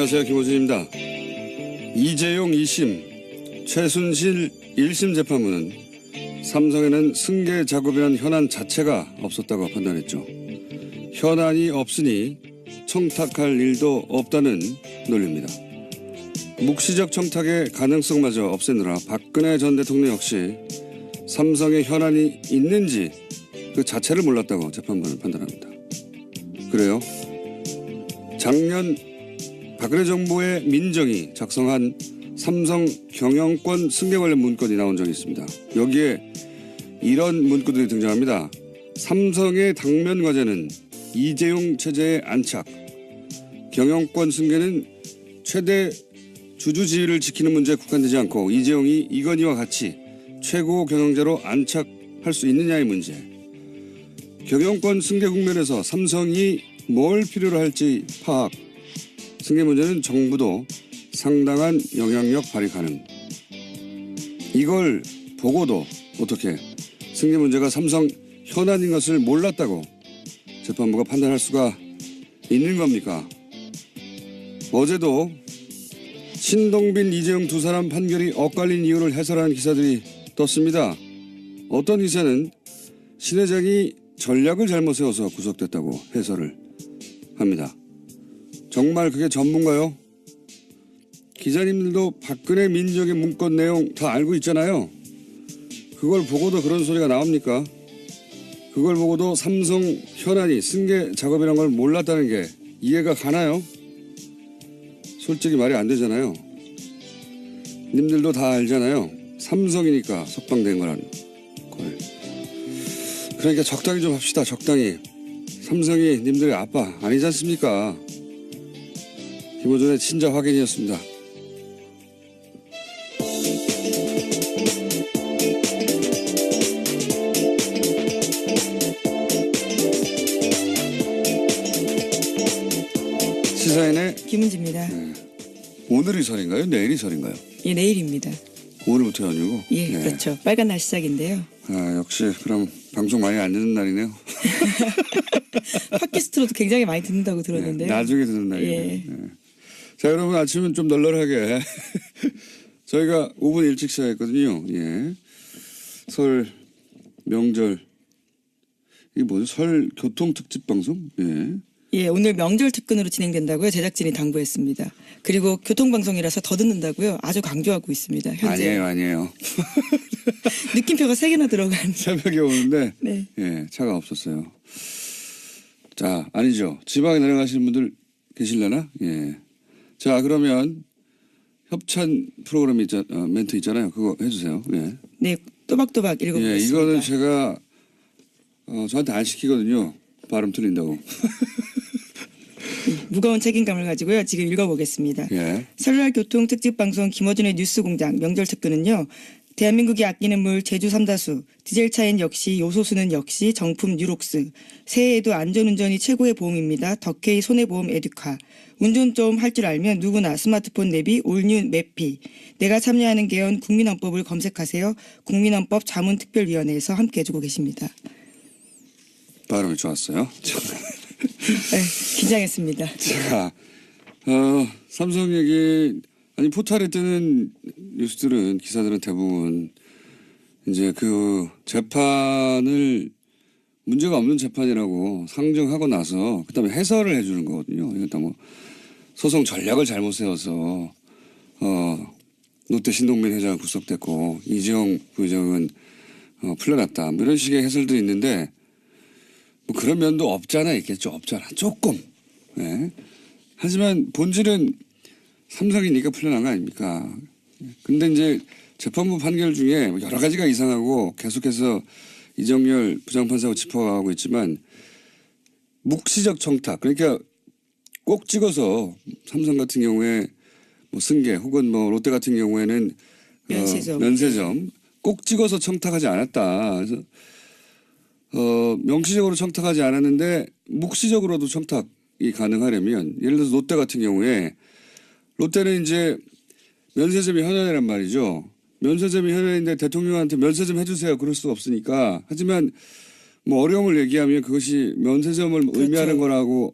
안녕하세요. 김호준입니다. 이재용 2심, 최순실 1심 재판부는 삼성에는 승계 작업이라는 현안 자체가 없었다고 판단했죠. 현안이 없으니 청탁할 일도 없다는 논리입니다. 묵시적 청탁의 가능성마저 없애느라 박근혜 전 대통령 역시 삼성에 현안이 있는지 그 자체를 몰랐다고 재판부는 판단합니다. 그래요? 작년 박근혜 정부의 민정이 작성한 삼성 경영권 승계 관련 문건이 나온 적이 있습니다. 여기에 이런 문구들이 등장합니다. 삼성의 당면 과제는 이재용 체제의 안착, 경영권 승계는 최대 주주 지위를 지키는 문제에 국한되지 않고 이재용이 이건희와 같이 최고 경영자로 안착할 수 있느냐의 문제. 경영권 승계 국면에서 삼성이 뭘 필요로 할지 파악. 승계 문제는 정부도 상당한 영향력 발휘 가능. 이걸 보고도 어떻게 승계 문제가 삼성 현안인 것을 몰랐다고 재판부가 판단할 수가 있는 겁니까? 어제도 신동빈, 이재용 두 사람 판결이 엇갈린 이유를 해설하는 기사들이 떴습니다. 어떤 기사는 신 회장이 전략을 잘못 세워서 구속됐다고 해설을 합니다. 정말 그게 전문가요? 기자님들도 박근혜 민정의 문건 내용 다 알고 있잖아요. 그걸 보고도 그런 소리가 나옵니까? 그걸 보고도 삼성 현안이 승계 작업이라는 걸 몰랐다는 게 이해가 가나요? 솔직히 말이 안 되잖아요. 님들도 다 알잖아요. 삼성이니까 석방된 거라는 걸. 그러니까 적당히 좀 합시다. 적당히. 삼성이 님들의 아빠 아니지 않습니까? 김호준의 친자 확인이었습니다. 시사인의 김은지입니다. 네. 오늘이 설인가요? 내일이 설인가요? 예, 내일입니다. 오늘부터 연휴고? 예, 네. 그렇죠. 빨간 날 시작인데요. 아, 역시 그럼 방송 많이 안 듣는 날이네요. 팟캐스트로도 굉장히 많이 듣는다고 들었는데요. 네, 나중에 듣는 날이네요. 예. 네. 자, 여러분 아침은 좀 널널하게 저희가 5분 일찍 시작했거든요. 예. 설 명절 이게 뭐죠? 설 교통 특집 방송? 예. 예, 오늘 명절 특근으로 진행된다고요. 제작진이 당부했습니다. 그리고 교통방송이라서 더 듣는다고요. 아주 강조하고 있습니다. 현재. 아니에요. 느낌표가 3개나 들어간. 새벽에 오는데 네. 예, 차가 없었어요. 자, 아니죠. 지방에 내려가시는 분들 계실려나? 예. 자, 그러면 협찬 프로그램 멘트 있잖아요. 그거 해주세요. 예. 네, 또박또박 읽어보겠습니다. 예, 이거는 제가 저한테 안 시키거든요. 발음 틀린다고. 무거운 책임감을 가지고요. 지금 읽어보겠습니다. 예. 설날 교통 특집 방송 김어준의 뉴스공장 명절 특근은요. 대한민국이 아끼는 물 제주 삼다수, 디젤 차인 역시 요소수는 역시 정품 뉴록스, 새해에도 안전운전이 최고의 보험입니다. 덕케이 손해보험 에듀카, 운전 좀 할 줄 알면 누구나 스마트폰 내비 올뉴 매피, 내가 참여하는 개헌 국민헌법을 검색하세요. 국민헌법 자문특별위원회에서 함께 해주고 계십니다. 발음이 좋았어요. 네, 긴장했습니다. 자, 삼성 얘기, 아니, 포털에 뜨는 뉴스들은, 기사들은 대부분, 이제 그 재판을 문제가 없는 재판이라고 상정하고 나서, 그 다음에 해설을 해주는 거거든요. 이건 다 뭐, 소송 전략을 잘못 세워서, 롯데 신동빈 회장 구속됐고, 이재용 부회장은, 풀려났다. 뭐 이런 식의 해설도 있는데, 뭐 그런 면도 없잖아, 있겠죠. 없잖아. 조금. 네. 하지만 본질은 삼성이니까 풀려난 거 아닙니까? 근데 이제 재판부 판결 중에 여러 가지가 이상하고 계속해서 이정열 부장판사하고 짚어가고 있지만 묵시적 청탁. 그러니까 꼭 찍어서 삼성 같은 경우에 뭐 승계 혹은 뭐 롯데 같은 경우에는 면세점 꼭 찍어서 청탁하지 않았다. 그래서 명시적으로 청탁하지 않았는데 묵시적으로도 청탁이 가능하려면 예를 들어서 롯데 같은 경우에 롯데는 이제 면세점이 현안이란 말이죠. 면세점이 현안인데 대통령한테 면세점 해주세요. 그럴 수가 없으니까. 하지만 뭐 어려움을 얘기하면 그것이 면세점을 그렇죠. 의미하는 거라고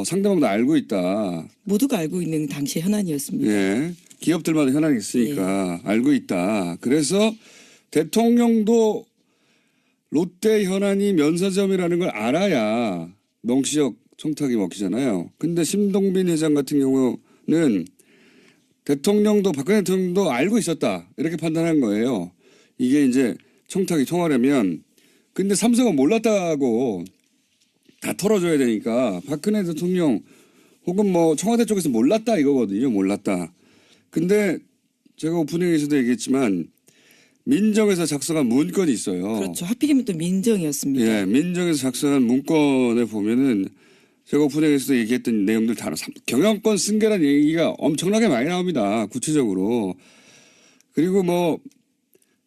상대방도 알고 있다. 모두가 알고 있는 당시 현안이었습니다. 예. 기업들마다 현황이 있으니까 알고 있다. 그래서 대통령도 롯데 현안이 면사점이라는 걸 알아야 명시적 청탁이 먹히잖아요. 근데 심동빈 회장 같은 경우는 대통령도 박근혜 대통령도 알고 있었다. 이렇게 판단한 거예요. 이게 이제 청탁이 통하려면. 근데 삼성은 몰랐다고 다 털어줘야 되니까 박근혜 대통령 혹은 뭐 청와대 쪽에서 몰랐다 이거거든요. 몰랐다. 근데 제가 오프닝에서도 얘기했지만 민정에서 작성한 문건이 있어요. 그렇죠. 하필이면 또 민정이었습니다. 예, 민정에서 작성한 문건에 보면은 제가 오프닝에서도 얘기했던 내용들 다 경영권 승계라는 얘기가 엄청나게 많이 나옵니다. 구체적으로. 그리고 뭐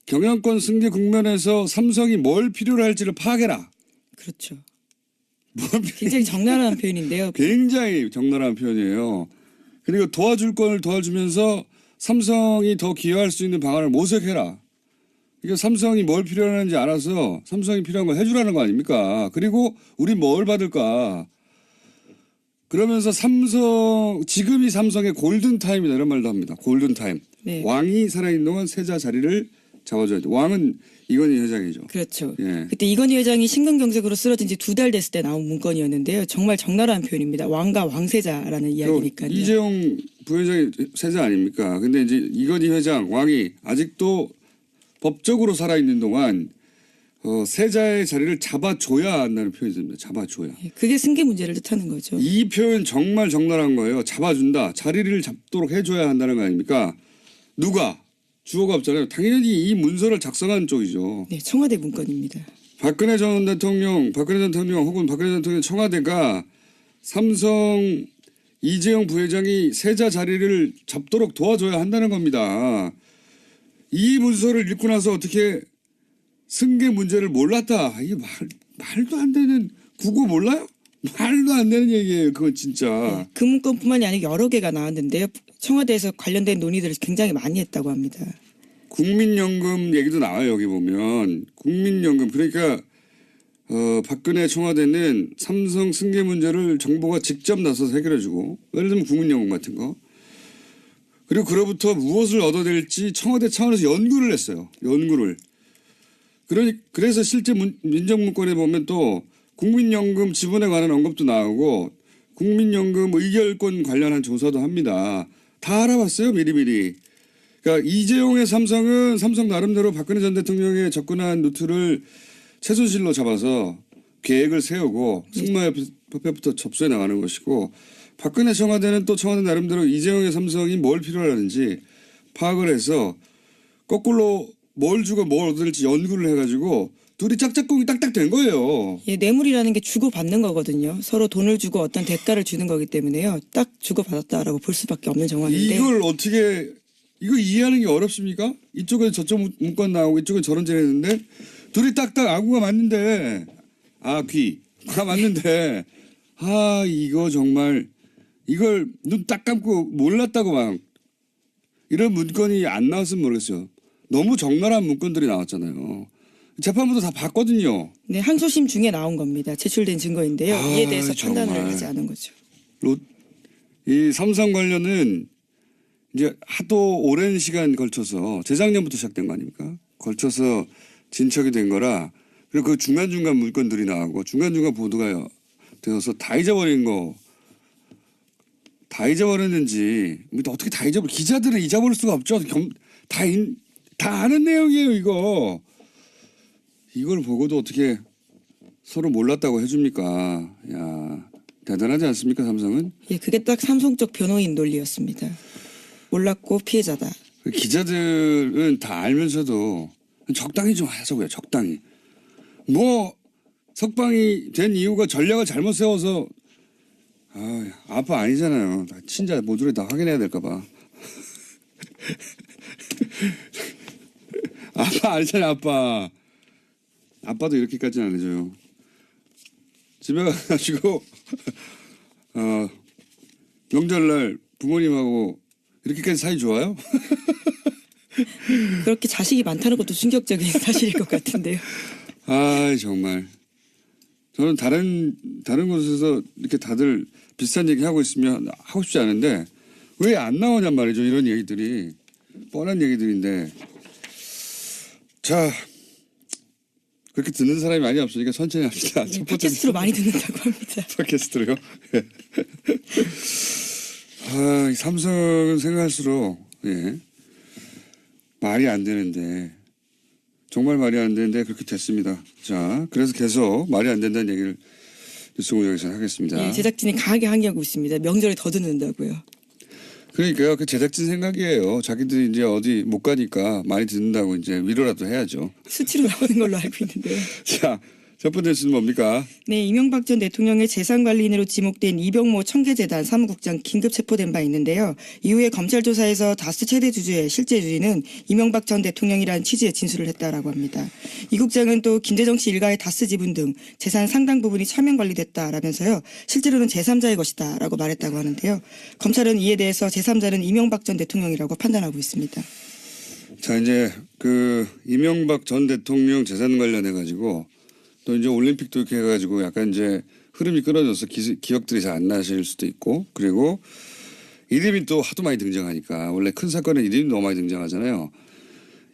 경영권 승계 국면에서 삼성이 뭘 필요로 할지를 파악해라. 그렇죠. 굉장히 적나라한 표현인데요. 굉장히 적나라한 표현이에요. 그리고 도와줄 건을 도와주면서 삼성이 더 기여할 수 있는 방안을 모색해라. 그러니까 삼성이 뭘 필요하는지 알아서 삼성이 필요한 걸 해주라는 거 아닙니까? 그리고 우리 뭘 받을까? 그러면서 지금이 삼성의 골든타임이다 이런 말도 합니다. 골든타임. 네. 왕이 살아있는 동안 세자 자리를 잡아줘야 돼. 왕은 이건희 회장이죠. 그렇죠. 예. 그때 이건희 회장이 심근경색으로 쓰러진 지 2달 됐을 때 나온 문건이었는데요. 정말 적나라한 표현입니다. 왕과 왕세자라는 이야기니까요. 이재용 부회장이 세자 아닙니까? 근데 이제 이건희 회장 왕이 아직도 법적으로 살아있는 동안 세자의 자리를 잡아줘야 한다는 표현이 됩니다. 잡아줘야. 그게 승계 문제를 뜻하는 거죠. 이 표현 정말 적나라한 거예요. 잡아준다. 자리를 잡도록 해줘야 한다는 거 아닙니까? 누가? 주어가 없잖아요. 당연히 이 문서를 작성한 쪽이죠. 네, 청와대 문건입니다. 박근혜 전 대통령 혹은 박근혜 전 대통령 청와대가 삼성 이재용 부회장이 세자 자리를 잡도록 도와줘야 한다는 겁니다. 이 문서를 읽고 나서 어떻게 승계 문제를 몰랐다. 이게 말도 안 되는 국어 몰라요? 말도 안 되는 얘기예요. 그건 진짜. 네, 그 문건뿐만이 아니라 여러 개가 나왔는데요. 청와대에서 관련된 논의들을 굉장히 많이 했다고 합니다. 국민연금 얘기도 나와요. 여기 보면. 국민연금. 그러니까 박근혜 청와대는 삼성 승계 문제를 정부가 직접 나서서 해결해주고 예를 들면 국민연금 같은 거. 그리고 그로부터 무엇을 얻어낼지 청와대 차원에서 연구를 했어요. 연구를. 그래서 실제 민정문건에 보면 또 국민연금 지분에 관한 언급도 나오고 국민연금 의결권 관련한 조사도 합니다. 다 알아봤어요. 미리미리. 그러니까 이재용의 삼성은 삼성 나름대로 박근혜 전 대통령의 접근한 루트를 최순실로 잡아서 계획을 세우고 승마협회부터 접수해 나가는 것이고 박근혜 청와대는 또 청와대 나름대로 이재용의 삼성이 뭘 필요하는지 파악을 해서 거꾸로 뭘 주고 뭘 얻을지 연구를 해가지고 둘이 짝짝꿍이 딱딱 된 거예요. 예, 뇌물이라는 게 주고받는 거거든요. 서로 돈을 주고 어떤 대가를 주는 거기 때문에요. 딱 주고받았다라고 볼 수밖에 없는 정황인데. 이걸 어떻게 이거 이해하는 게 어렵습니까? 이쪽은 저쪽 문건 나오고 이쪽은 저런 질 했는데 둘이 딱딱 아구가 맞는데 귀가 맞는데 이거 정말 이걸 눈 딱 감고 몰랐다고 막 이런 문건이 안 나왔으면 모르겠어요. 너무 적나라한 문건들이 나왔잖아요. 재판부도 다 봤거든요. 네, 항소심 중에 나온 겁니다. 제출된 증거인데요. 이에 대해서 정말. 판단을 하지 않은 거죠. 이 삼성 관련은 이제 하도 오랜 시간 걸쳐서 재작년부터 시작된 거 아닙니까? 걸쳐서 진척이 된 거라 그리고 그 중간중간 문건들이 나오고 중간중간 보도가 되어서 다 잊어버린 거 다 잊어버렸는지 어떻게 다 잊어버려 기자들은 잊어버릴 수가 없죠. 다 아는 내용이에요 이거. 이걸 보고도 어떻게 서로 몰랐다고 해줍니까? 야 대단하지 않습니까 삼성은? 예, 그게 딱 삼성 쪽 변호인 논리였습니다. 몰랐고 피해자다. 기자들은 다 알면서도 적당히 좀 하자고요. 적당히. 뭐 석방이 된 이유가 전략을 잘못 세워서 아빠 아니잖아요. 친자 모두를 다 확인해야 될까 봐. 아빠 아니잖아요. 아빠도 이렇게까지는 안 해줘요. 집에 가가지고 명절날 부모님하고 이렇게까지 사이 좋아요? 그렇게 자식이 많다는 것도 충격적인 사실일 것 같은데요. 정말. 저는 다른 곳에서 이렇게 다들 비슷한 얘기 하고 있으면 하고 싶지 않은데 왜 안 나오냔 말이죠. 이런 얘기들이 뻔한 얘기들인데 자 그렇게 듣는 사람이 많이 없으니까 천천히 합시다. 네, 팟캐스트로 많이 듣는다고 합니다. 팟캐스트로요? 아, 이 삼성은 생각할수록 예. 말이 안 되는데 정말 말이 안 되는데 그렇게 됐습니다. 자, 그래서 계속 말이 안 된다는 얘기를 뉴스공장에서 하겠습니다. 네, 제작진이 강하게 항의하고 있습니다. 명절에 더 듣는다고요. 그러니까요. 그 제작진 생각이에요. 자기들이 이제 어디 못 가니까 많이 듣는다고 이제 위로라도 해야죠. 수치로 나오는 걸로 알고 있는데요. 자, 첫 번째 뉴스는 뭡니까? 네, 이명박 전 대통령의 재산관리인으로 지목된 이병모 청계재단 사무국장 긴급 체포된 바 있는데요. 이후에 검찰 조사에서 다스 최대 주주의 실제 주인은 이명박 전 대통령이라는 취지의 진술을 했다라고 합니다. 이 국장은 또 김대정 씨 일가의 다스 지분 등 재산 상당 부분이 차명 관리됐다라면서요. 실제로는 제3자의 것이다라고 말했다고 하는데요. 검찰은 이에 대해서 제3자는 이명박 전 대통령이라고 판단하고 있습니다. 자, 이제 그 이명박 전 대통령 재산 관련해 가지고 또 이제 올림픽도 이렇게 해가지고 약간 이제 흐름이 끊어져서 기억들이 잘 안 나실 수도 있고 그리고 이름이 또 하도 많이 등장하니까 원래 큰 사건에 이름이 너무 많이 등장하잖아요.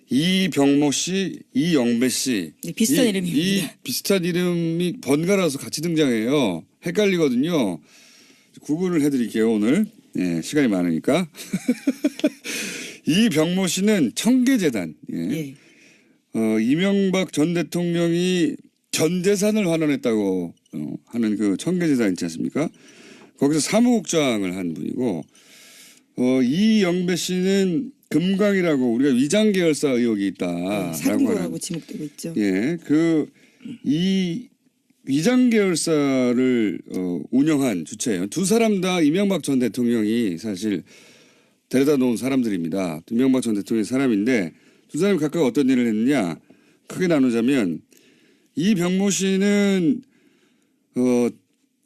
이병모 씨, 이영배 씨. 네, 비슷한 이름입니다. 이 비슷한 이름이 번갈아서 같이 등장해요. 헷갈리거든요. 구분을 해드릴게요 오늘. 예, 시간이 많으니까. 이병모 씨는 청계재단. 예. 예. 이명박 전 대통령이 전 재산을 환원했다고 하는 그 청계재단 있지 않습니까? 거기서 사무국장을 한 분이고 이영배 씨는 금강이라고 우리가 위장 계열사 의혹이 있다라고 사금고라고 하는 지목되고 있죠. 예, 이 위장 계열사를 운영한 주체예요. 두 사람 다 이명박 전 대통령이 사실 데려다 놓은 사람들입니다. 이명박 전 대통령의 사람인데 두 사람이 각각 어떤 일을 했느냐 크게 나누자면 이병모 씨는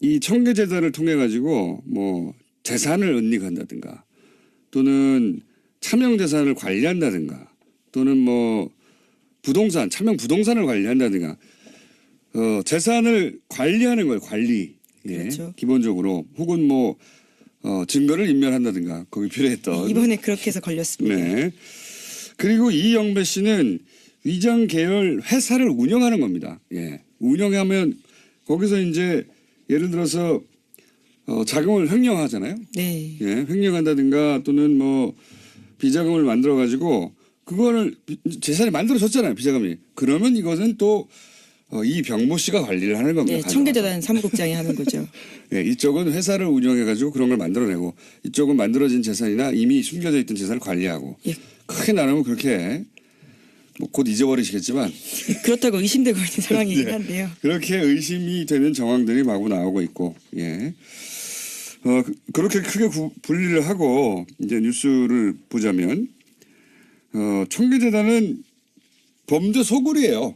이 청계재단을 통해 가지고 뭐 재산을 은닉한다든가 또는 차명 재산을 관리한다든가 또는 뭐 부동산 차명 부동산을 관리한다든가 재산을 관리하는 거예요. 관리. 예. 그렇죠. 기본적으로 혹은 뭐 증거를 인멸한다든가 거기 필요했던. 이번에 그렇게 해서 걸렸습니다. 네. 그리고 이영배 씨는 위장 계열 회사를 운영하는 겁니다. 예. 운영하면 거기서 이제 예를 들어서 자금을 횡령하잖아요. 네. 예. 횡령한다든가 또는 뭐 비자금을 만들어 가지고 그거를 재산이 만들어졌잖아요. 비자금이. 그러면 이것은 또 이병모 씨가 관리를 하는 겁니다. 네, 청계재단 사무국장이 하는 거죠. 예, 이쪽은 회사를 운영해 가지고 그런 걸 만들어내고 이쪽은 만들어진 재산이나 이미 숨겨져 있던 재산을 관리하고 예. 크게 나누면 그렇게 뭐 곧 잊어버리시겠지만 그렇다고 의심되고 있는 상황이긴 예, 한데요. 그렇게 의심이 되는 정황들이 마구 나오고 있고 예. 그렇게 크게 분리를 하고 이제 뉴스를 보자면 청계재단은 범죄 소굴이에요.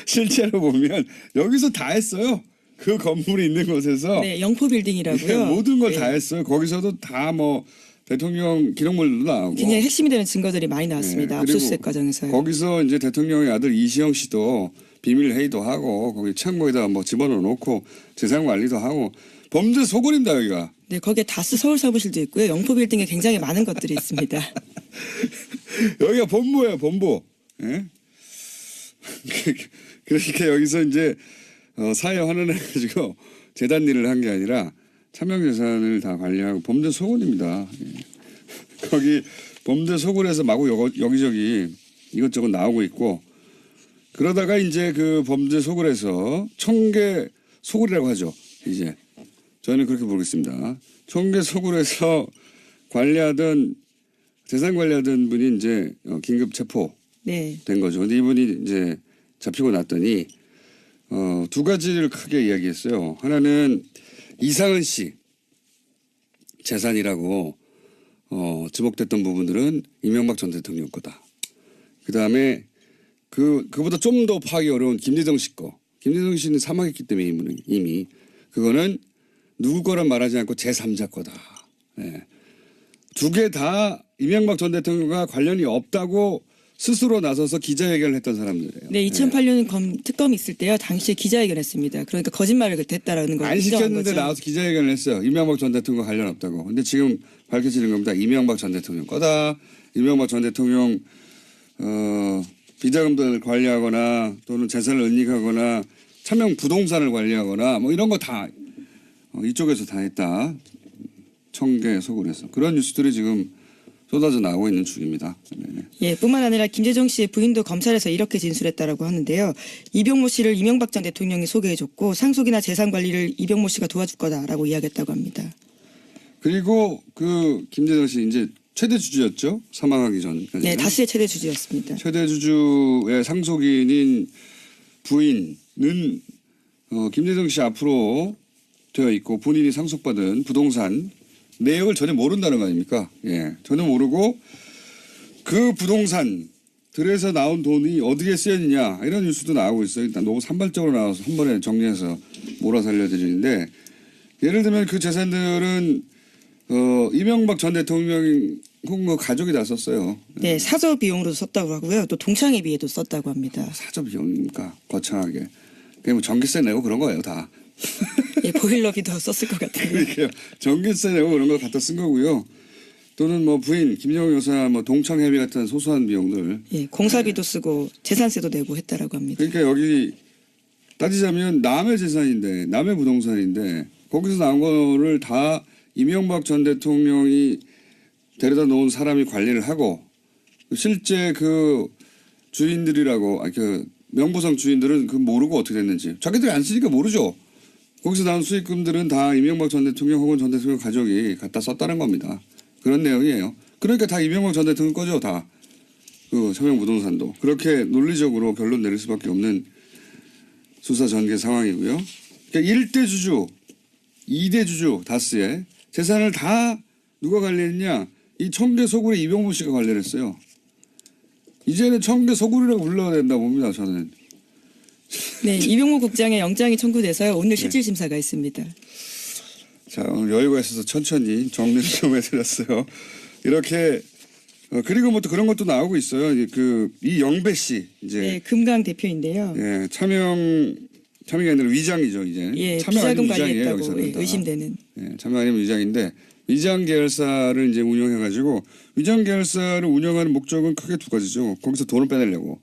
실제로 보면 여기서 다 했어요. 그 건물이 있는 곳에서 네, 영포 빌딩이라고요. 예, 모든 걸 네. 다 했어요. 거기서도 다 뭐 대통령 기록물도 나오고 굉장히 핵심이 되는 증거들이 많이 나왔습니다. 예, 그리고 압수수색 과정에서요. 거기서 이제 대통령의 아들 이시영 씨도 비밀 회의도 하고 거기 창고에다 뭐 집어넣어 놓고 재산 관리도 하고 범죄 소굴입니다 여기가. 네, 거기에 다스 서울 사무실도 있고요. 영포 빌딩에 굉장히 많은 것들이 있습니다. 여기가 본부예요 본부. 예? 그러니까 여기서 이제 사회 환원해가지고 재단 일을 한 게 아니라 차명 재산을 다 관리하고 범죄 소굴입니다. 예. 거기 범죄 소굴에서 마구 여기저기 이것저것 나오고 있고 그러다가 이제 그 범죄 소굴에서 청계 소굴이라고 하죠. 이제 저는 그렇게 부르겠습니다. 청계 소굴에서 관리하던 재산 관리하던 분이 이제 긴급 체포. 네. 된 거죠. 근데 이분이 이제 잡히고 났더니 두 가지를 크게 이야기했어요. 하나는 이상은 씨 재산이라고 지목됐던 부분들은 이명박 전 대통령 거다. 그다음에 그보다 좀 더 파악이 어려운 김대정 씨 거. 김대정 씨는 사망했기 때문에 이미 그거는 누구 거란 말하지 않고 제3자 거다. 예. 두 개 다 이명박 전 대통령과 관련이 없다고 스스로 나서서 기자회견을 했던 사람들이에요. 네, 2008년 특검이 있을 때요. 당시에 기자회견했습니다. 그러니까 거짓말을 했다라는 걸 안 인정한 시켰는데 거죠. 나와서 기자회견을 했어요. 이명박 전 대통령과 관련 없다고. 근데 지금 밝혀지는 겁니다. 이명박 전 대통령 거다. 이명박 전 대통령 비자금들을 관리하거나 또는 재산을 은닉하거나 차명 부동산을 관리하거나 뭐 이런 거 다 이쪽에서 다 했다. 청계 소굴에서. 그런 뉴스들이 지금 쏟아져 나오고 있는 중입니다. 네. 예, 뿐만 아니라 김재정 씨의 부인도 검찰에서 이렇게 진술했다라고 하는데요. 이병모 씨를 이명박 전 대통령이 소개해줬고 상속이나 재산 관리를 이병모 씨가 도와줄 거다라고 이야기했다고 합니다. 그리고 그 김재정 씨 이제 최대 주주였죠. 사망하기 전까지. 네, 다스의 최대 주주였습니다. 최대 주주의 상속인인 부인은 김재정 씨 앞으로 되어 있고 본인이 상속받은 부동산 내역을 전혀 모른다는 거 아닙니까? 예, 전혀 모르고 그 부동산들에서 나온 돈이 어디에 쓰였느냐 이런 뉴스도 나오고 있어요. 일단 너무 산발적으로 나와서 한 번에 정리해서 몰아서 알려드리는데 예를 들면 그 재산들은 이명박 전 대통령 혹은 그 가족이 다 썼어요. 네, 사저 비용으로도 썼다고 하고요. 또 동창회비에도 썼다고 합니다. 사저 비용입니까? 거창하게. 그냥 뭐 전기세 내고 그런 거예요, 다. 예, 보일러비도 썼을 것 같은데. 그러니까요. 전기세 내고 그런 거 갖다 쓴 거고요. 또는 뭐 부인 김영호 여사 뭐 동창회비 같은 소소한 비용들. 예, 공사비도 쓰고 재산세도 내고 했다라고 합니다. 그러니까 여기 따지자면 남의 재산인데 남의 부동산인데 거기서 나온 거를 다 이명박 전 대통령이 데려다 놓은 사람이 관리를 하고 실제 그 주인들이라고 그 명부상 주인들은 그 모르고 어떻게 됐는지 자기들이 안 쓰니까 모르죠. 거기서 나온 수익금들은 다 이명박 전 대통령 혹은 전 대통령 가족이 갖다 썼다는 겁니다. 그런 내용이에요. 그러니까 다 이명박 전 대통령 거죠, 다. 그 차명 부동산도. 그렇게 논리적으로 결론 내릴 수밖에 없는 수사 전개 상황이고요. 그러니까 1대 주주, 2대 주주 다스의 재산을 다 누가 관리했냐? 이 청계 소굴의 이병모 씨가 관리를 했어요. 이제는 청계 소굴이라고 불러야 된다 봅니다, 저는. 네, 이병모 국장의 영장이 청구돼서요. 오늘 실질 심사가 있습니다. 자, 오늘 여유가 있어서 천천히 정리를 좀 해드렸어요. 이렇게 그리고 뭐 또 그런 것도 나오고 있어요. 그 이영배 씨 이제 네, 금강 대표인데요. 예, 차명이 아니라 위장이죠 이제. 예, 차명 아니면 비자금 위장이에요, 관리했다고 여기서는 예, 다. 의심되는. 예, 차명 아니면 위장인데 위장 계열사를 이제 운영해가지고 위장 계열사를 운영하는 목적은 크게 두 가지죠. 거기서 돈을 빼내려고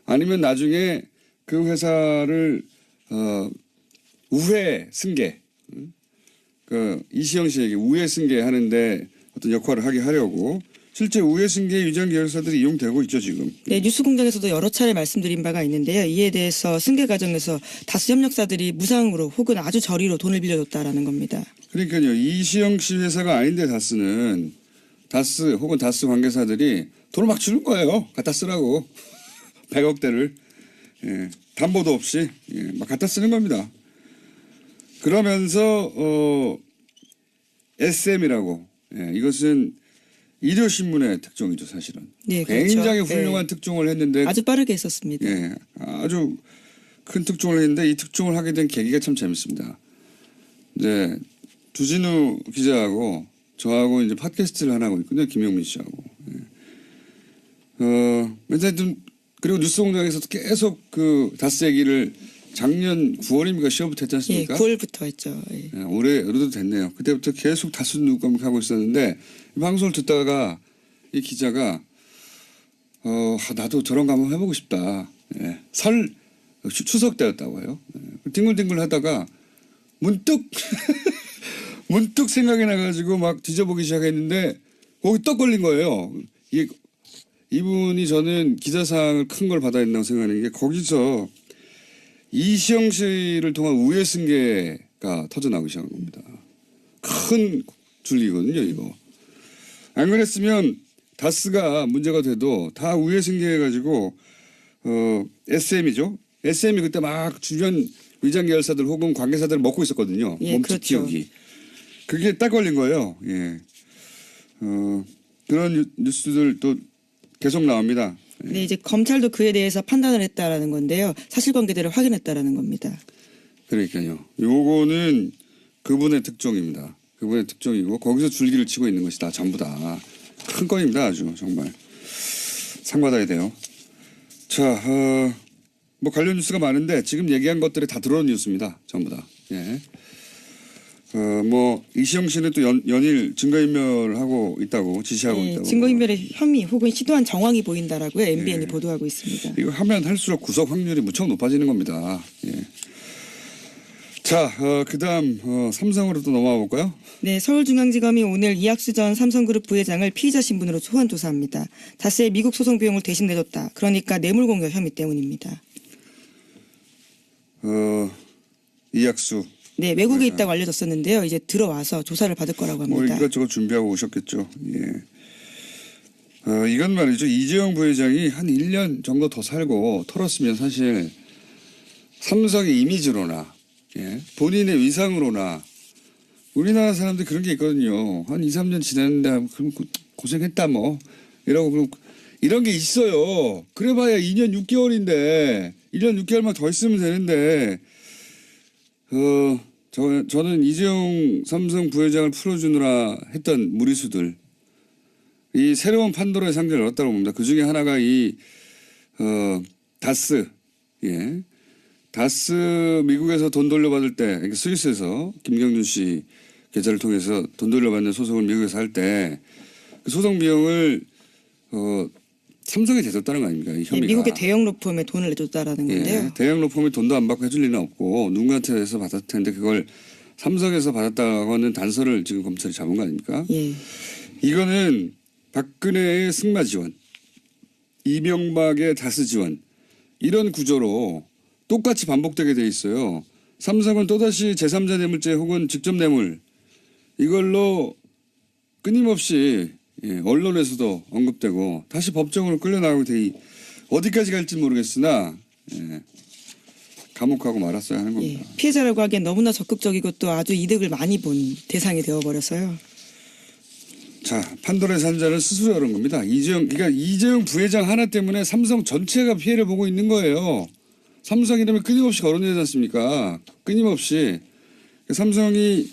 아니면 나중에 그 회사를 우회 승계. 그 이시영 씨에게 우회 승계하는데 어떤 역할을 하게 하려고 실제 우회 승계 위장 계열사들이 이용되고 있죠 지금. 네, 뉴스공장에서도 여러 차례 말씀드린 바가 있는데요. 이에 대해서 승계 과정에서 다수 협력사들이 무상으로 혹은 아주 저리로 돈을 빌려줬다라는 겁니다. 그러니까요 이시영 씨 회사가 아닌데 다스 혹은 다스 관계사들이 돈을 막 주는 거예요. 갖다 쓰라고 100억대를 예, 담보도 없이 예, 막 갖다 쓰는 겁니다. 그러면서 SM이라고 예, 이것은 일요신문의 특종이죠 사실은. 네, 굉장히 그렇죠. 훌륭한 네. 특종을 했는데 아주 빠르게 했었습니다. 예, 아주 큰 특종을 했는데 이 특종을 하게 된 계기가 참 재밌습니다. 이제 주진우 기자하고 저하고 이제 팟캐스트를 하나 하고 있거든요. 김용민 씨하고. 예. 맨날 좀 그리고 뉴스공장에서도 계속 그 다스 얘기를 작년 9월입니까 10월부터 했지 예, 않습니까? 9월부터 했죠. 예. 예, 올해도 됐네요. 그때부터 계속 다스 누감을 하고 있었는데 이 방송을 듣다가 이 기자가 나도 저런 거 한번 해보고 싶다. 예, 추석 때였다고 해요. 예, 뒹굴뒹굴 하다가 문득 문득 생각이 나가지고 막 뒤져보기 시작했는데 거기 떡 걸린 거예요. 이분이 저는 기자상을 큰 걸 받아야 된다고 생각하는 게 거기서 이시영 씨를 통한 우회 승계가 터져나오기 시작한 겁니다. 큰 줄기거든요, 이거. 안 그랬으면 다스가 문제가 돼도 다 우회 승계해가지고 SM이죠. SM이 그때 막 주변 위장 계열사들 혹은 관계사들을 먹고 있었거든요. 예, 몸집 그렇죠. 기억이. 그게 딱 걸린 거예요. 예. 그런 뉴스들 또 계속 나옵니다. 네, 이제 검찰도 그에 대해서 판단을 했다라는 건데요. 사실관계들을 확인했다라는 겁니다. 그러니까요. 요거는 그분의 특종입니다. 그분의 특종이고 거기서 줄기를 치고 있는 것이다. 전부 다. 큰 건입니다. 아주 정말. 상받아야 돼요. 자, 뭐 관련 뉴스가 많은데 지금 얘기한 것들이 다 들어온 뉴스입니다. 전부 다. 예. 뭐 이시영 씨는 또 연일 증거인멸하고 있다고 지시하고 있다고. 증거인멸의 혐의 혹은 시도한 정황이 보인다라고요. MBN이 예. 보도하고 있습니다. 이거 하면 할수록 구속 확률이 무척 높아지는 겁니다. 예. 자, 그다음 삼성으로 또 넘어가 볼까요? 네, 서울중앙지검이 오늘 이학수 전 삼성그룹 부회장을 피의자 신분으로 소환 조사합니다. 다스의 미국 소송 비용을 대신 내줬다. 그러니까 뇌물공여 혐의 때문입니다. 이학수. 네, 외국에 있다고 알려졌었는데요. 이제 들어와서 조사를 받을 거라고 뭐 합니다. 이것저것 준비하고 오셨겠죠. 예. 이건 말이죠. 이재용 부회장이 한 1년 정도 더 살고 털었으면 사실 삼성의 이미지로나 예, 본인의 위상으로나 우리나라 사람들 그런 게 있거든요. 한 2, 3년 지났는데 그럼 고생했다 뭐 이러고 그럼 이런 게 있어요. 그래봐야 2년 6개월인데 1년 6개월만 더 있으면 되는데 저는 이재용 삼성 부회장을 풀어주느라 했던 무리수들 이 새로운 판도라의 상자를 열었다고 봅니다. 그 중에 하나가 이 다스 예. 다스 미국에서 돈 돌려받을 때 그러니까 스위스에서 김경준 씨 계좌를 통해서 돈 돌려받는 소송을 미국에서 할 때 그 소송 비용을 삼성에 대줬다는 거 아닙니까? 이 혐의가. 네, 미국의 대형 로펌에 돈을 내줬다라는 건데요. 예, 대형 로펌이 돈도 안 받고 해줄 리는 없고 누군가한테서 받았을 텐데 그걸 삼성에서 받았다고는 단서를 지금 검찰이 잡은 거 아닙니까? 예. 이거는 박근혜의 승마 지원, 이명박의 다스 지원 이런 구조로 똑같이 반복되게 돼 있어요. 삼성은 또다시 제3자 뇌물죄 혹은 직접 뇌물 이걸로 끊임없이 예, 언론에서도 언급되고 다시 법정으로 끌려나가고 어디까지 갈지 모르겠으나 예, 감옥하고 말았어야 하는 겁니다. 예. 피해자라고 하기엔 너무나 적극적이고 또 아주 이득을 많이 본 대상이 되어버려서요. 자, 판도라의 산자를 스스로 열은 겁니다. 그러니까 이재용 부회장 하나 때문에 삼성 전체가 피해를 보고 있는 거예요. 삼성이라면 끊임없이 거론되지 않습니까? 끊임없이. 삼성이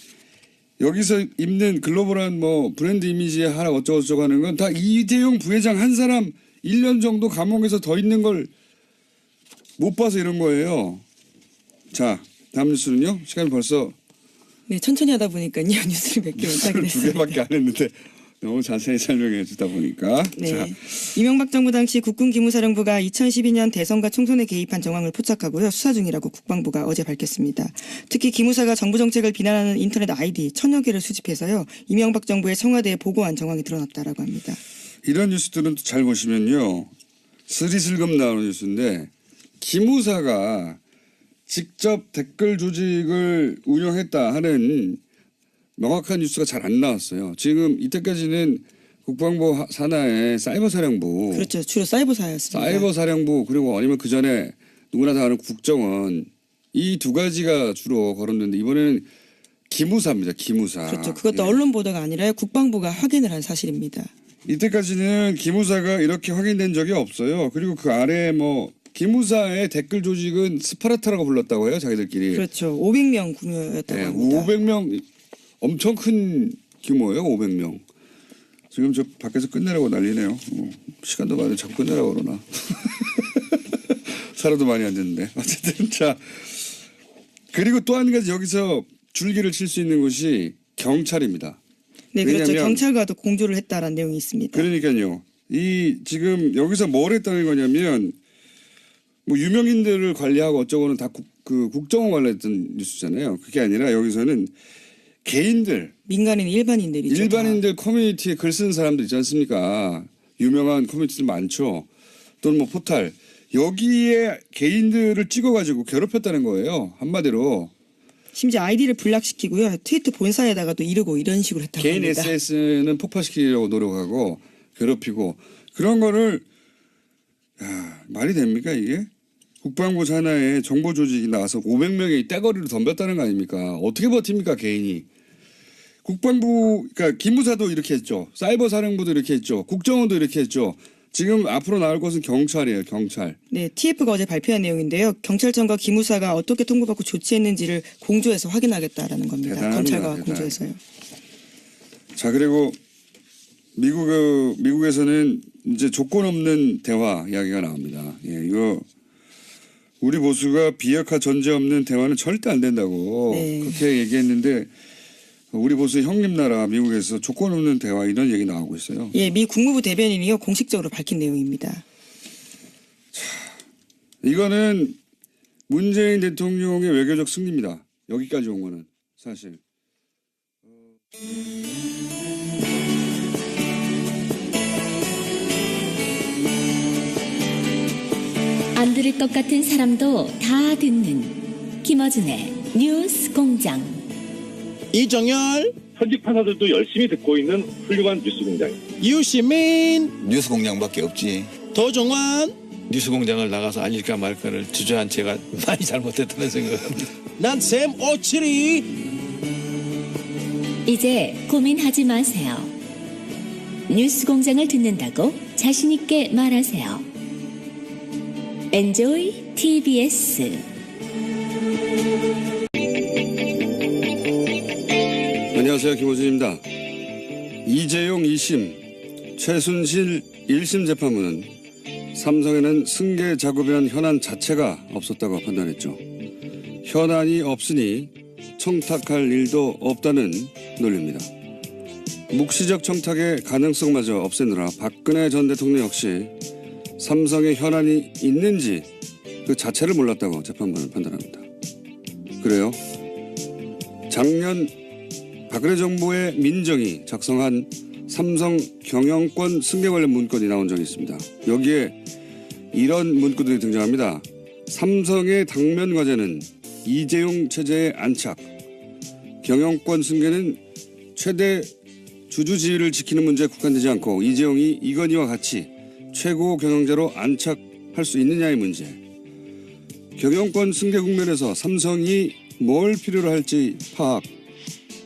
여기서 입는 글로벌한 뭐 브랜드 이미지에 하나 어쩌고저쩌고 하는 건 다 이재용 부회장 한 사람 1년 정도 감옥에서 더 있는 걸 못 봐서 이런 거예요. 자, 다음 뉴스는요. 시간이 벌써 네, 천천히 하다 보니까요. 뉴스를 몇 개 못하게 두 됐습니다. 개밖에 안 했는데 너무 자세히 설명해 주다 보니까. 네. 자, 이명박 정부 당시 국군기무사령부가 2012년 대선과 총선에 개입한 정황을 포착하고요. 수사 중이라고 국방부가 어제 밝혔습니다. 특히 기무사가 정부 정책을 비난하는 인터넷 아이디 1000여 개를 수집해서요. 이명박 정부의 청와대에 보고한 정황이 드러났다라고 합니다. 이런 뉴스들은 또 잘 보시면요. 스리슬금 나오는 뉴스인데 기무사가 직접 댓글 조직을 운영했다 하는 명확한 뉴스가 잘 안 나왔어요. 지금 이때까지는 국방부 산하의 사이버사령부. 그렇죠. 주로 사이버사였습니다. 사이버사령부 그리고 아니면 그 전에 누구나 다 아는 국정원 이 두 가지가 주로 거론되는데 이번에는 기무사입니다. 기무사. 그렇죠. 그것도 예. 언론 보도가 아니라 국방부가 확인을 한 사실입니다. 이때까지는 기무사가 이렇게 확인된 적이 없어요. 그리고 그 아래 뭐 기무사의 댓글 조직은 스파르타라고 불렀다고 해요. 자기들끼리. 그렇죠. 500명 구매였다고 네, 합니다. 500명 엄청 큰 규모예요. 500명. 지금 저 밖에서 끝내라고 난리네요. 시간도 많은데 자꾸 끝내라고 그러나. 살아도 많이 안 됐는데. 어쨌든 자. 그리고 또 한 가지 여기서 줄기를 칠 수 있는 곳이 경찰입니다. 네, 그렇죠. 왜냐하면 경찰과도 공조를 했다라는 내용이 있습니다. 그러니까요. 이 지금 여기서 뭘 했다는 거냐면 뭐 유명인들을 관리하고 어쩌고는 다 국정원 관리했던 뉴스잖아요. 그게 아니라 여기서는 개인들, 민간인 일반인들이죠. 일반인들 커뮤니티에 글 쓰는 사람들 있지 않습니까? 유명한 커뮤니티들 많죠. 또는 뭐 포탈. 여기에 개인들을 찍어가지고 괴롭혔다는 거예요. 한마디로. 심지어 아이디를 블락시키고요. 트위터 본사에다가도 이르고 이런 식으로 했다고 개인 합니다. SNS는 폭파시키려고 노력하고 괴롭히고 그런 거를 말이 됩니까 이게? 국방부 산하에 정보 조직이 나와서 500명의 떼거리로 덤볐다는 거 아닙니까? 어떻게 버팁니까 개인이? 국방부 그러니까 기무사도 이렇게 했죠. 사이버 사령부도 이렇게 했죠. 국정원도 이렇게 했죠. 지금 앞으로 나올 것은 경찰이에요. 경찰. 네, TF가 어제 발표한 내용인데요. 경찰청과 기무사가 어떻게 통보받고 조치했는지를 공조해서 확인하겠다라는 겁니다. 대단합니다. 검찰과 대단. 공조해서요. 자 그리고 미국에서는 이제 조건 없는 대화 이야기가 나옵니다. 예, 이거 우리 보수가 비핵화 전제 없는 대화는 절대 안 된다고 네. 그렇게 얘기했는데 우리 보수 형님 나라 미국에서 조건 없는 대화 이런 얘기 나오고 있어요. 예, 미 국무부 대변인이요 공식적으로 밝힌 내용입니다. 이거는 문재인 대통령의 외교적 승리입니다. 여기까지 온 거는 사실. 안 들을 것 같은 사람도 다 듣는 김어준의 뉴스 공장. 이정열, 현직 판사들도 열심히 듣고 있는 훌륭한 뉴스 공장입니다. 유시민, 뉴스 공장밖에 없지. 도종환, 뉴스 공장을 나가서 알릴까 말까를 주저한 제가 많이 잘못했다는 생각합니다. 난 샘 오칠이. 이제 고민하지 마세요. 뉴스 공장을 듣는다고 자신 있게 말하세요. Enjoy TBS. 안녕하세요. 김호준입니다. 이재용 2심, 최순실 1심 재판부는 삼성에는 승계 작업이란 현안 자체가 없었다고 판단했죠. 현안이 없으니 청탁할 일도 없다는 논리입니다. 묵시적 청탁의 가능성마저 없애느라 박근혜 전 대통령 역시 삼성에 현안이 있는지 그 자체를 몰랐다고 재판부는 판단합니다. 그래요? 작년 박근혜 정부의 민정이 작성한 삼성 경영권 승계 관련 문건이 나온 적이 있습니다. 여기에 이런 문구들이 등장합니다. 삼성의 당면 과제는 이재용 체제의 안착, 경영권 승계는 최대 주주 지위를 지키는 문제에 국한되지 않고 이재용이 이건희와 같이 최고 경영자로 안착할 수 있느냐의 문제. 경영권 승계 국면에서 삼성이 뭘 필요로 할지 파악.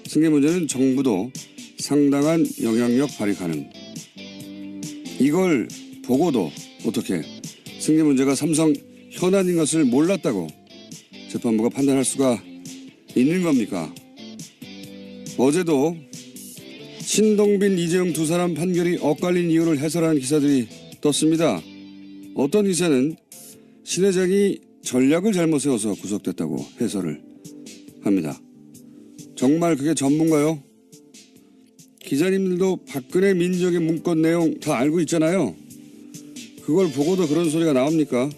승계 문제는 정부도 상당한 영향력 발휘 가능. 이걸 보고도 어떻게 승계 문제가 삼성 현안인 것을 몰랐다고 재판부가 판단할 수가 있는 겁니까? 어제도 신동빈, 이재용 두 사람 판결이 엇갈린 이유를 해설하는 기사들이 떴습니다. 어떤 기사는 신 회장이 전략을 잘못 세워서 구속됐다고 해설을 합니다. 정말 그게 전문가요? 기자님들도 박근혜 민정의 문건 내용 다 알고 있잖아요. 그걸 보고도 그런 소리가 나옵니까?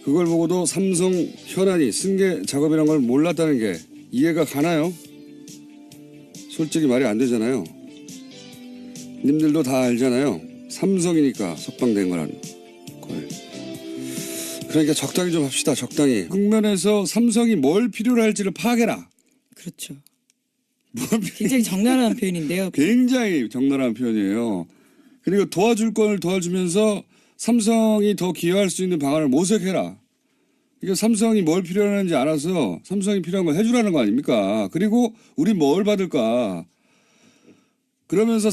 그걸 보고도 삼성 현안이 승계 작업이라는 걸 몰랐다는 게 이해가 가나요? 솔직히 말이 안 되잖아요. 님들도 다 알잖아요. 삼성이니까 석방된 거라는 걸. 그러니까 적당히 좀 합시다. 적당히. 국면에서 삼성이 뭘 필요로 할지를 파악해라. 그렇죠. 굉장히 적나라한 표현인데요. 굉장히 적나라한 표현이에요. 그리고 도와줄 걸 도와주면서 삼성이 더 기여할 수 있는 방안을 모색해라. 그러니까 삼성이 뭘 필요하는지 알아서 삼성이 필요한 걸 해주라는 거 아닙니까? 그리고 우리 뭘 받을까? 그러면서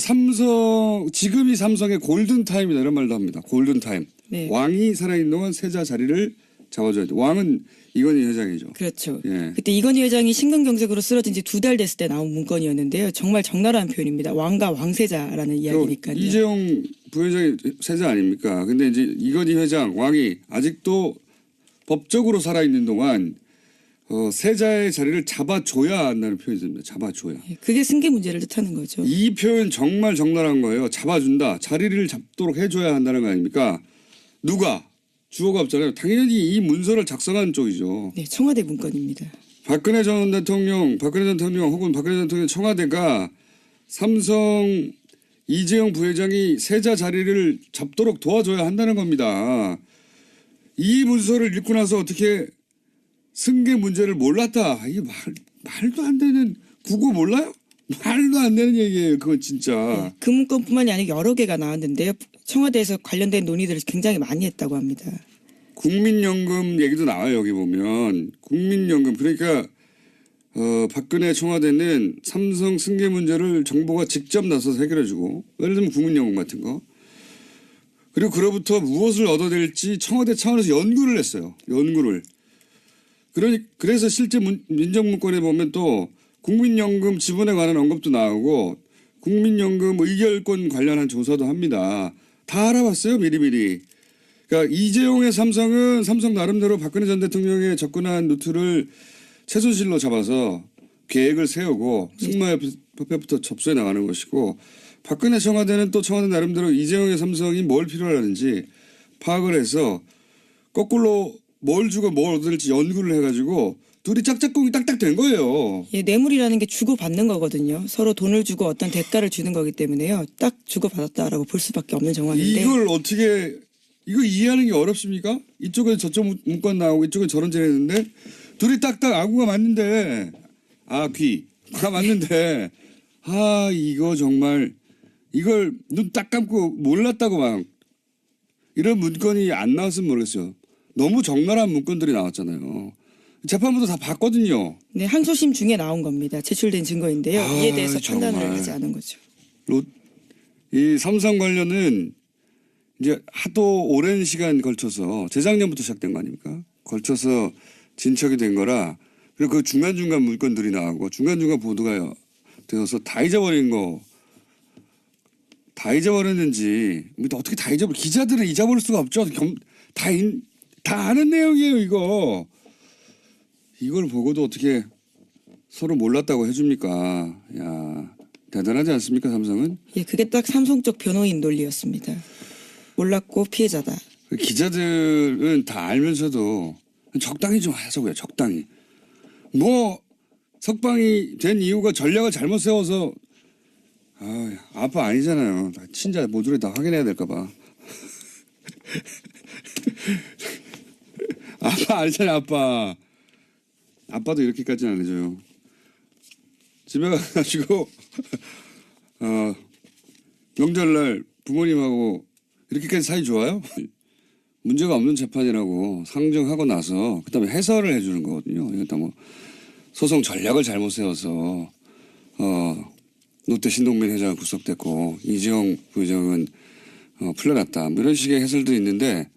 지금이 삼성의 골든타임이다 이런 말도 합니다. 골든타임. 네. 왕이 살아있는 동안 세자 자리를 잡아줘야 돼. 왕은 이건희 회장이죠. 그렇죠. 예. 그때 이건희 회장이 심근경색으로 쓰러진 지 2달 됐을 때 나온 문건이었는데요. 정말 적나라한 표현입니다. 왕과 왕세자라는 이야기니까요. 이재용 부회장이 세자 아닙니까? 근데 이제 이건희 회장, 왕이 아직도 법적으로 살아있는 동안 세자의 자리를 잡아줘야 한다는 표현이 듭니다. 잡아줘야. 그게 승계 문제를 뜻하는 거죠. 이 표현 정말 적나라한 거예요. 잡아준다. 자리를 잡도록 해줘야 한다는 거 아닙니까? 누가? 주어가 없잖아요. 당연히 이 문서를 작성한 쪽이죠. 네, 청와대 문건입니다. 박근혜 전 대통령 혹은 박근혜 전 대통령 청와대가 삼성 이재용 부회장이 세자 자리를 잡도록 도와줘야 한다는 겁니다. 이 문서를 읽고 나서 어떻게 승계 문제를 몰랐다. 이게 말도 안 되는 국어 몰라요? 말도 안 되는 얘기예요. 그건 진짜. 네, 그 문건뿐만이 아니라 여러 개가 나왔는데요. 청와대에서 관련된 논의들을 굉장히 많이 했다고 합니다. 국민연금 얘기도 나와요. 여기 보면. 국민연금. 그러니까 박근혜 청와대는 삼성 승계 문제를 정부가 직접 나서서 해결해주고 예를 들면 국민연금 같은 거. 그리고 그로부터 무엇을 얻어낼지 청와대 차원에서 연구를 했어요. 연구를. 그래서 실제 민정문건에 보면 또 국민연금 지분에 관한 언급도 나오고 국민연금 의결권 관련한 조사도 합니다. 다 알아봤어요, 미리미리. 그러니까 이재용의 삼성은 삼성 나름대로 박근혜 전 대통령의 접근한 루트를 최순실로 잡아서 계획을 세우고 승마협회부터 접수해 나가는 것이고, 박근혜 청와대는 또 청와대 나름대로 이재용의 삼성이 뭘 필요로 하는지 파악을 해서 거꾸로 뭘 주고 뭘 얻을지 연구를 해가지고 둘이 짝짝꿍이 딱딱 된 거예요. 예, 뇌물이라는 게 주고받는 거거든요. 서로 돈을 주고 어떤 대가를 주는 거기 때문에요. 딱 주고받았다라고 볼 수밖에 없는 정황인데. 이걸 어떻게, 이거 이해하는 게 어렵습니까? 이쪽은 저쪽 문건 나오고 이쪽은 저런 질 했는데 둘이 딱딱 아구가 맞는데, 귀가 맞는데, 이거 정말 이걸 눈 딱 감고 몰랐다고 막 이런 문건이 안 나왔으면 모르겠어요. 너무 적나라한 문건들이 나왔잖아요. 재판부도 다 봤거든요. 네, 항소심 중에 나온 겁니다. 제출된 증거인데요. 이에 대해서 정말. 판단을 하지 않은 거죠. 이 삼성 관련은 이제 하도 오랜 시간 걸쳐서 재작년부터 시작된 거 아닙니까? 걸쳐서 진척이 된 거라, 그리고 그 중간중간 문건들이 나오고 중간중간 보도가 되어서 다 잊어버린 거, 다 잊어버렸는지, 어떻게 다 기자들은 잊어버릴 수가 없죠. 다 아는 내용이에요, 이거. 이걸 보고도 어떻게 서로 몰랐다고 해줍니까? 야, 대단하지 않습니까, 삼성은? 예, 그게 딱 삼성 쪽 변호인 논리였습니다. 몰랐고 피해자다. 기자들은 다 알면서도 적당히 좀 하자고요, 적당히. 석방이 된 이유가 전략을 잘못 세워서, 아빠 아니잖아요. 친자 모두를 다 확인해야 될까봐. 아빠 아니잖아요, 아빠. 아빠도 이렇게까지는 안 해줘요. 집에 가가지고 명절날 부모님하고 이렇게까지 사이 좋아요? 문제가 없는 재판이라고 상정하고 나서 그다음에 해설을 해주는 거거든요. 이것도 소송 전략을 잘못 세워서 롯데 신동빈 회장은 구속됐고 이재용 부회장은 풀려났다. 이런 식의 해설도 있는데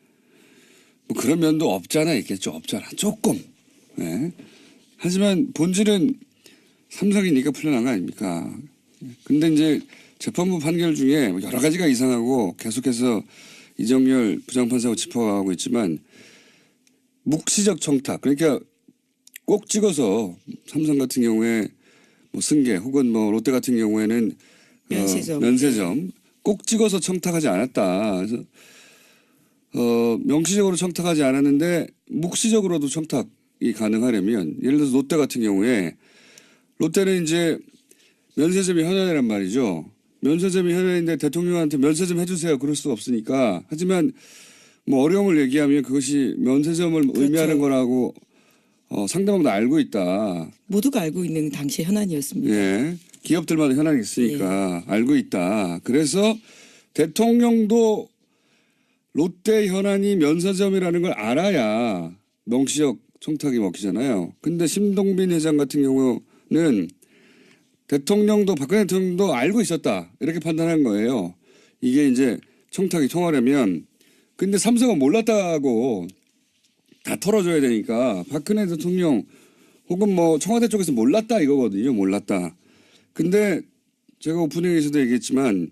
그런 면도 없잖아, 있겠죠. 없잖아. 조금. 네. 하지만 본질은 삼성이니까 풀려난 거 아닙니까? 근데 이제 재판부 판결 중에 여러 가지가 이상하고 계속해서 이정열 부장판사하고 짚어가고 있지만, 묵시적 청탁, 그러니까 꼭 찍어서 삼성 같은 경우에 승계 혹은 롯데 같은 경우에는 면세점 꼭 찍어서 청탁하지 않았다. 그래서 명시적으로 청탁하지 않았는데 묵시적으로도 청탁이 가능하려면, 예를 들어서 롯데 같은 경우에, 롯데는 이제 면세점이 현안이란 말이죠. 면세점이 현안인데 대통령한테 면세점 해주세요, 그럴 수가 없으니까. 하지만 어려움을 얘기하면 그것이 면세점을 그렇죠. 의미하는 거라고 상대방도 알고 있다. 모두가 알고 있는 당시 현안이었습니다. 예, 기업들마다 현안이 있으니까 알고 있다. 그래서 대통령도 롯데 현안이 면세점이라는 걸 알아야 명시적 청탁이 먹히잖아요. 근데 심동빈 회장 같은 경우는 대통령도, 박근혜 대통령도 알고 있었다, 이렇게 판단한 거예요. 이게 이제 청탁이 통하려면. 근데 삼성은 몰랐다고 다 털어줘야 되니까 박근혜 대통령 혹은 청와대 쪽에서 몰랐다 이거거든요. 몰랐다. 근데 제가 오프닝에서도 얘기했지만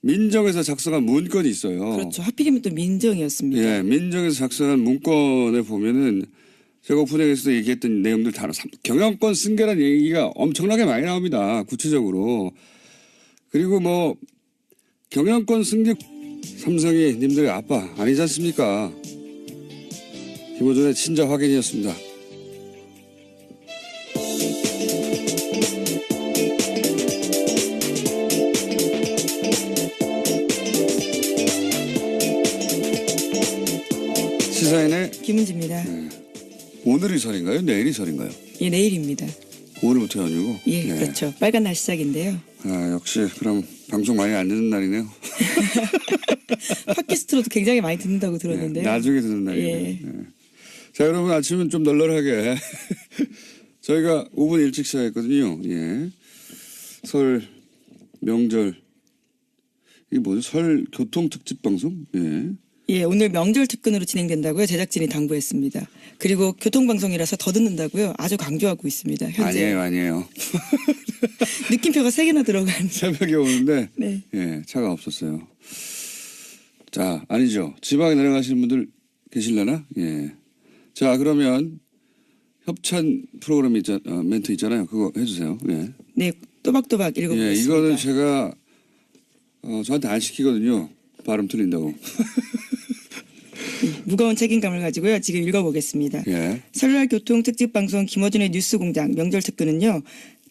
민정에서 작성한 문건이 있어요. 그렇죠. 하필이면 또 민정이었습니다. 예, 민정에서 작성한 문건에 보면은 제가 오프닝에서도 얘기했던 내용들 다 경영권 승계라는 얘기가 엄청나게 많이 나옵니다. 구체적으로. 그리고 경영권 승계, 삼성이 님들의 아빠 아니지 않습니까? 김어준의 친자 확인이었습니다. 시사인의 김은지입니다. 네. 오늘이 설인가요? 내일이 설인가요? 예, 내일입니다. 오늘부터 연휴고. 예, 네. 그렇죠. 빨간 날 시작인데요. 역시 그럼 방송 많이 안 듣는 날이네요. 팟캐스트로도 굉장히 많이 듣는다고 들었는데요. 네, 나중에 듣는 날이네요. 예. 네. 자, 여러분 아침은 좀 널널하게 저희가 5분 일찍 시작했거든요. 예. 설 명절, 이게 뭐죠? 설 교통 특집 방송? 예. 예, 오늘 명절 특근으로 진행된다고요. 제작진이 당부했습니다. 그리고 교통방송이라서 더 듣는다고요. 아주 강조하고 있습니다. 현재. 아니에요. 느낌표가 3개나 들어간. 새벽에 오는데 네. 예, 차가 없었어요. 자, 아니죠. 지방에 내려가시는 분들 계실려나? 예. 자, 그러면 협찬 프로그램 멘트 있잖아요. 그거 해주세요. 예. 네, 또박또박 예, 읽어보겠습니다. 이거는 제가 저한테 안 시키거든요. 발음 틀린다고. 무거운 책임감을 가지고요. 지금 읽어보겠습니다. 예. 설날 교통 특집 방송 김어준의 뉴스공장 명절 특근은요.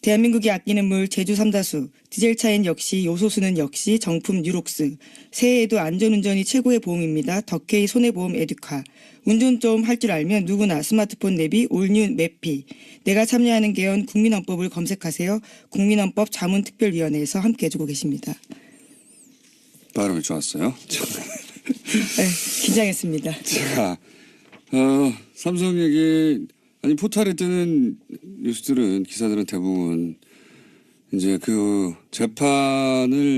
대한민국이 아끼는 물 제주 삼다수, 디젤 차엔 역시 요소수는 역시 정품 뉴록스, 새해에도 안전운전이 최고의 보험입니다. 덕케이 손해보험 에듀카, 운전 좀 할 줄 알면 누구나 스마트폰 내비 올뉴 매피, 내가 참여하는 개헌 국민헌법을 검색하세요. 국민헌법 자문특별위원회에서 함께 해주고 계십니다. 발음이 좋았어요. 네, 긴장했습니다. 자, 삼성 얘기, 아니, 포털에 뜨는 뉴스들은, 기사들은 대부분 이제 그 재판을